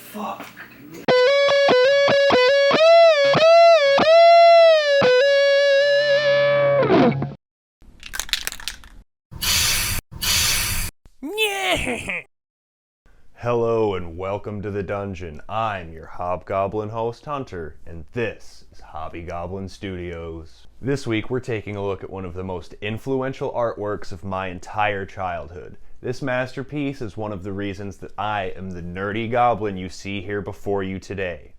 Fuck. Hello and welcome to the dungeon. I'm your Hobgoblin host Hunter, and this is Hobby Goblin Studios. This week we're taking a look at one of the most influential artworks of my entire childhood. This masterpiece is one of the reasons that I am the nerdy goblin you see here before you today.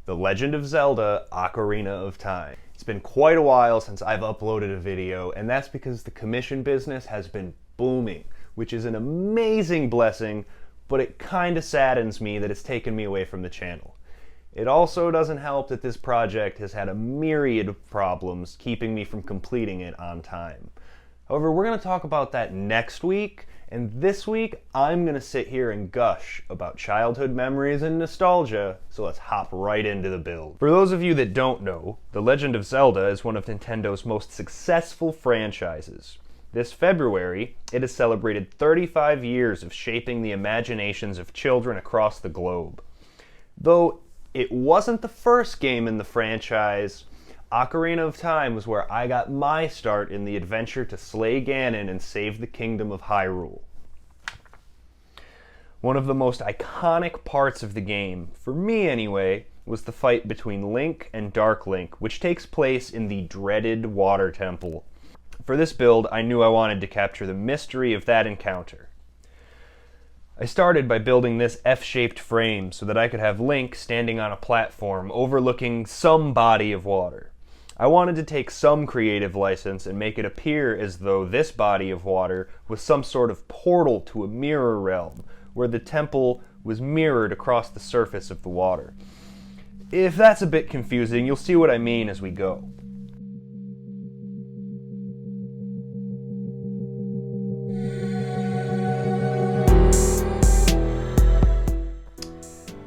The Legend of Zelda, Ocarina of Time. It's been quite a while since I've uploaded a video, and that's because the commission business has been booming, which is an amazing blessing, but it kinda saddens me that it's taken me away from the channel. It also doesn't help that this project has had a myriad of problems keeping me from completing it on time. However, we're going to talk about that next week, and this week I'm going to sit here and gush about childhood memories and nostalgia, so let's hop right into the build. For those of you that don't know, The Legend of Zelda is one of Nintendo's most successful franchises. This February, it has celebrated 35 years of shaping the imaginations of children across the globe. Though it wasn't the first game in the franchise, Ocarina of Time was where I got my start in the adventure to slay Ganon and save the Kingdom of Hyrule. One of the most iconic parts of the game, for me anyway, was the fight between Link and Dark Link, which takes place in the dreaded Water Temple. For this build, I knew I wanted to capture the mystery of that encounter. I started by building this F-shaped frame so that I could have Link standing on a platform overlooking some body of water. I wanted to take some creative license and make it appear as though this body of water was some sort of portal to a mirror realm, where the temple was mirrored across the surface of the water. If that's a bit confusing, you'll see what I mean as we go.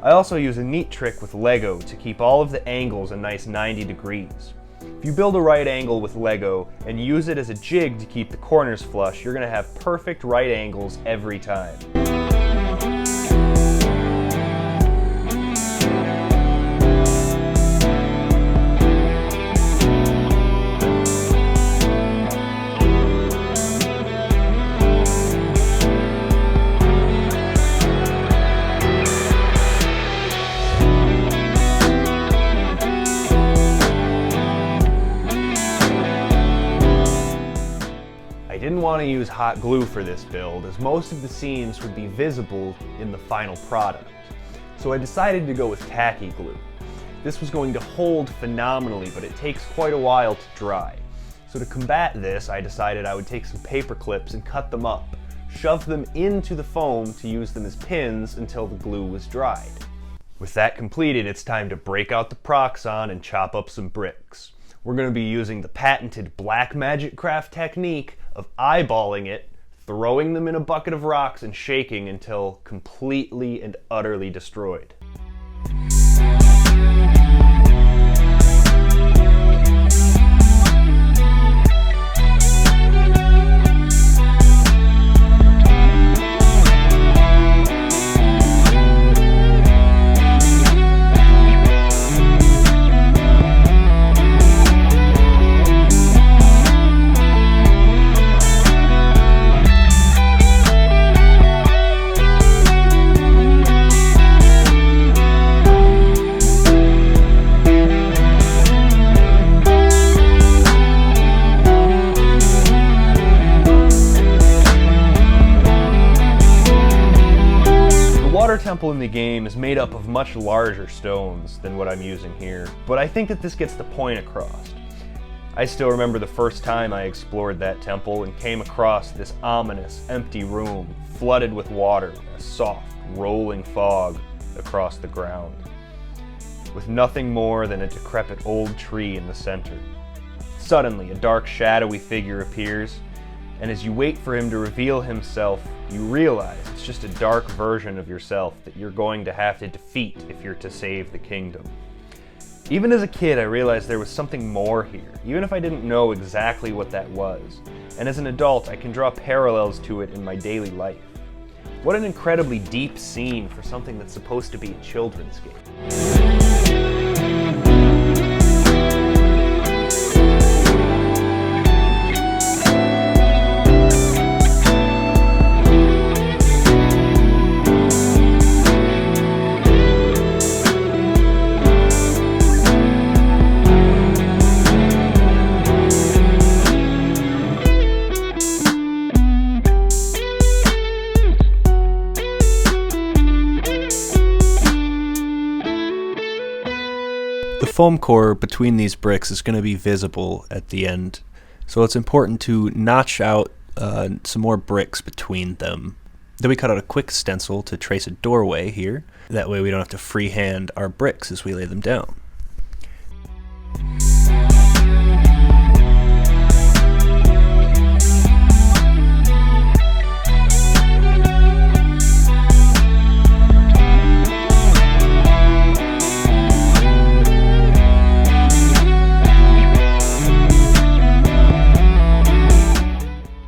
I also use a neat trick with Lego to keep all of the angles a nice 90 degrees. If you build a right angle with Lego and use it as a jig to keep the corners flush, you're going to have perfect right angles every time. I didn't want to use hot glue for this build, as most of the scenes would be visible in the final product. So I decided to go with tacky glue. This was going to hold phenomenally, but it takes quite a while to dry. So to combat this, I decided I would take some paper clips and cut them up, shove them into the foam to use them as pins until the glue was dried. With that completed, it's time to break out the Proxon and chop up some bricks. We're going to be using the patented black magic craft technique of eyeballing it, throwing them in a bucket of rocks, and shaking until completely and utterly destroyed. The water temple in the game is made up of much larger stones than what I'm using here, but I think that this gets the point across. I still remember the first time I explored that temple and came across this ominous, empty room flooded with water, a soft, rolling fog across the ground, with nothing more than a decrepit old tree in the center. Suddenly, a dark, shadowy figure appears, and as you wait for him to reveal himself, you realize it's just a dark version of yourself that you're going to have to defeat if you're to save the kingdom. Even as a kid, I realized there was something more here, even if I didn't know exactly what that was. And as an adult, I can draw parallels to it in my daily life. What an incredibly deep scene for something that's supposed to be a children's game. The foam core between these bricks is going to be visible at the end, so it's important to notch out some more bricks between them. Then we cut out a quick stencil to trace a doorway here. That way we don't have to freehand our bricks as we lay them down.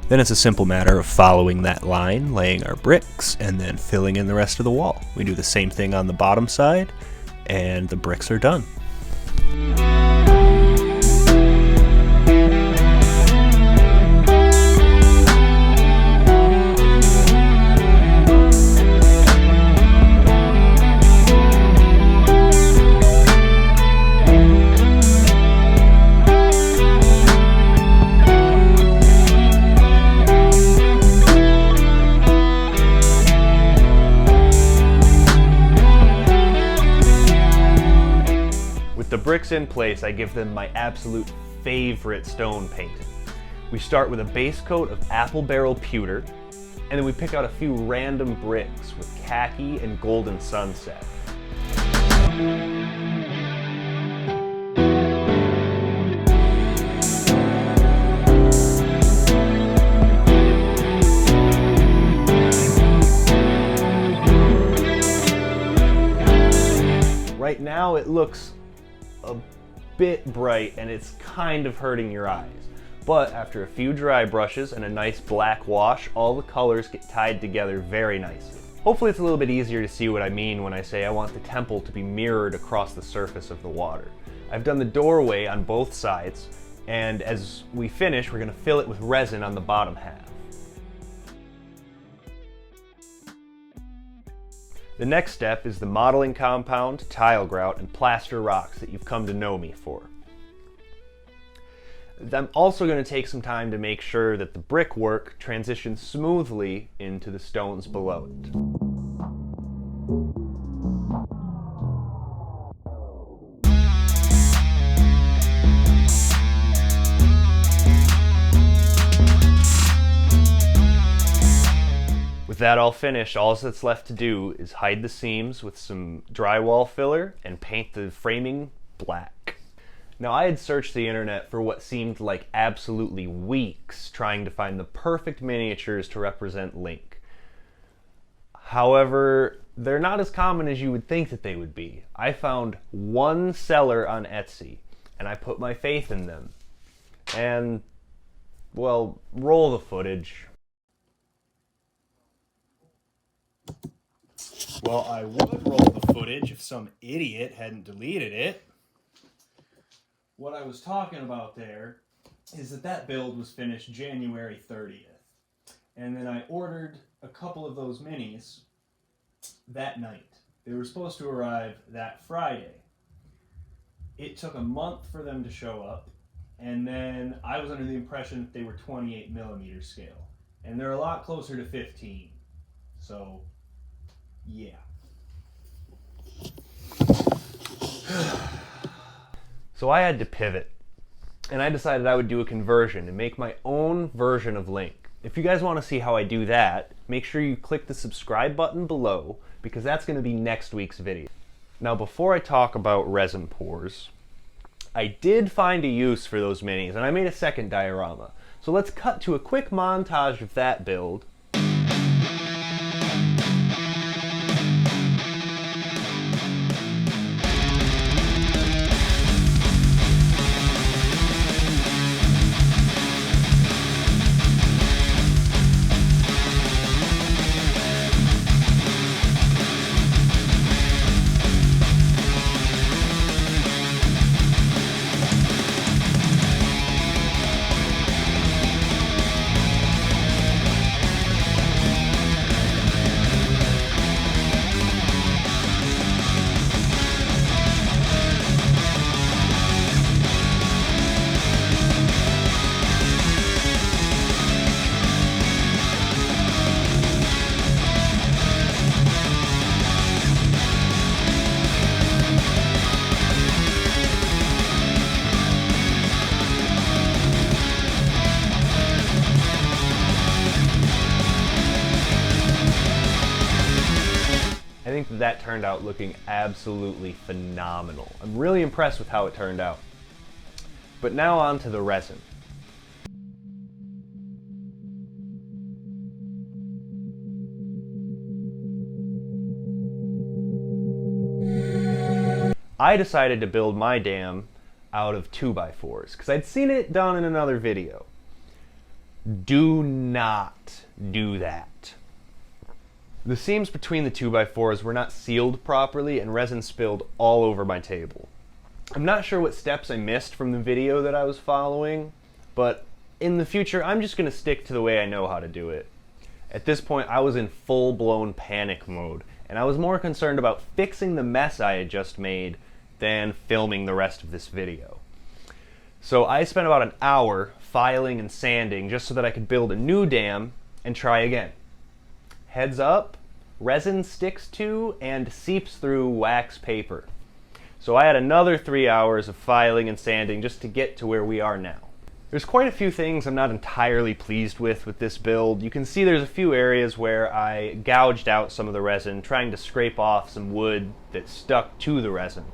Then it's a simple matter of following that line, laying our bricks, and then filling in the rest of the wall. We do the same thing on the bottom side, and the bricks are done. The bricks in place, I give them my absolute favorite stone painting. We start with a base coat of apple barrel pewter, and then we pick out a few random bricks with khaki and golden sunset. Right now it looks a bit bright and it's kind of hurting your eyes. But after a few dry brushes and a nice black wash, all the colors get tied together very nicely. Hopefully it's a little bit easier to see what I mean when I say I want the temple to be mirrored across the surface of the water. I've done the doorway on both sides, and as we finish, we're going to fill it with resin on the bottom half. The next step is the modeling compound, tile grout, and plaster rocks that you've come to know me for. I'm also going to take some time to make sure that the brickwork transitions smoothly into the stones below it. With that all finished, all that's left to do is hide the seams with some drywall filler and paint the framing black. Now, I had searched the internet for what seemed like absolutely weeks trying to find the perfect miniatures to represent Link. However, they're not as common as you would think that they would be. I found one seller on Etsy, and I put my faith in them. And, well, roll the footage. Well, I would roll the footage if some idiot hadn't deleted it. What I was talking about there is that build was finished January 30th. And then I ordered a couple of those minis that night. They were supposed to arrive that Friday. It took a month for them to show up, and then I was under the impression that they were 28mm scale. And they're a lot closer to 15. So, yeah. So I had to pivot, and I decided I would do a conversion and make my own version of Link. If you guys want to see how I do that, make sure you click the subscribe button below, because that's going to be next week's video. Now, before I talk about resin pours, I did find a use for those minis, and I made a second diorama. So let's cut to a quick montage of that build. that turned out looking absolutely phenomenal. I'm really impressed with how it turned out. But now on to the resin. I decided to build my dam out of 2x4s because I'd seen it done in another video. Do not do that. The seams between the 2x4s were not sealed properly and resin spilled all over my table. I'm not sure what steps I missed from the video that I was following, but in the future I'm just going to stick to the way I know how to do it. At this point I was in full-blown panic mode, and I was more concerned about fixing the mess I had just made than filming the rest of this video. So I spent about an hour filing and sanding just so that I could build a new dam and try again. Heads up, resin sticks to and seeps through wax paper. So I had another 3 hours of filing and sanding just to get to where we are now. There's quite a few things I'm not entirely pleased with this build. You can see there's a few areas where I gouged out some of the resin, trying to scrape off some wood that stuck to the resin.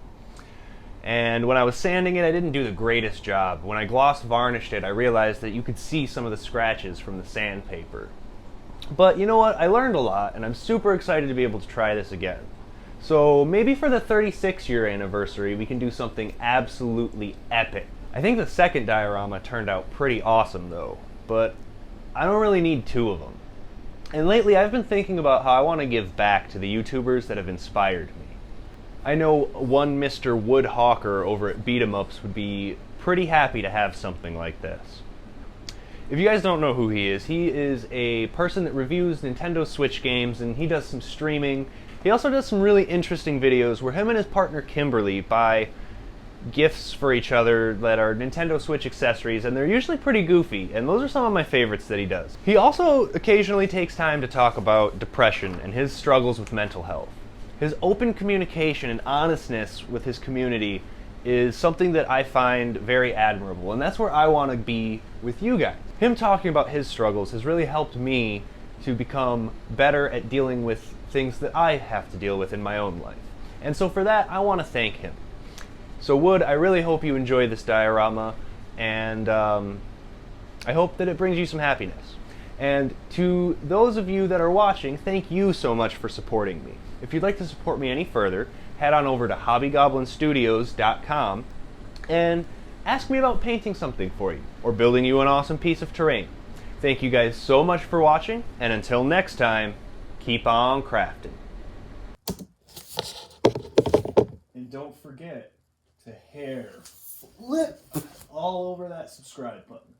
And when I was sanding it, I didn't do the greatest job. When I gloss varnished it, I realized that you could see some of the scratches from the sandpaper. But you know what? I learned a lot, and I'm super excited to be able to try this again. So maybe for the 36-year anniversary, we can do something absolutely epic. I think the second diorama turned out pretty awesome though, but I don't really need two of them. And lately I've been thinking about how I want to give back to the YouTubers that have inspired me. I know one Mr. Woodhawker over at Beat 'em Ups would be pretty happy to have something like this. If you guys don't know who he is a person that reviews Nintendo Switch games, and he does some streaming. He also does some really interesting videos where him and his partner Kimberly buy gifts for each other that are Nintendo Switch accessories, and they're usually pretty goofy, and those are some of my favorites that he does. He also occasionally takes time to talk about depression and his struggles with mental health. His open communication and honestness with his community is something that I find very admirable, and that's where I want to be with you guys. Him talking about his struggles has really helped me to become better at dealing with things that I have to deal with in my own life. And so for that, I want to thank him. So Wood, I really hope you enjoy this diorama, and I hope that it brings you some happiness. And to those of you that are watching, thank you so much for supporting me. If you'd like to support me any further, head on over to hobbygoblinstudios.com and ask me about painting something for you, or building you an awesome piece of terrain. Thank you guys so much for watching, and until next time, keep on crafting. And don't forget to hair flip all over that subscribe button.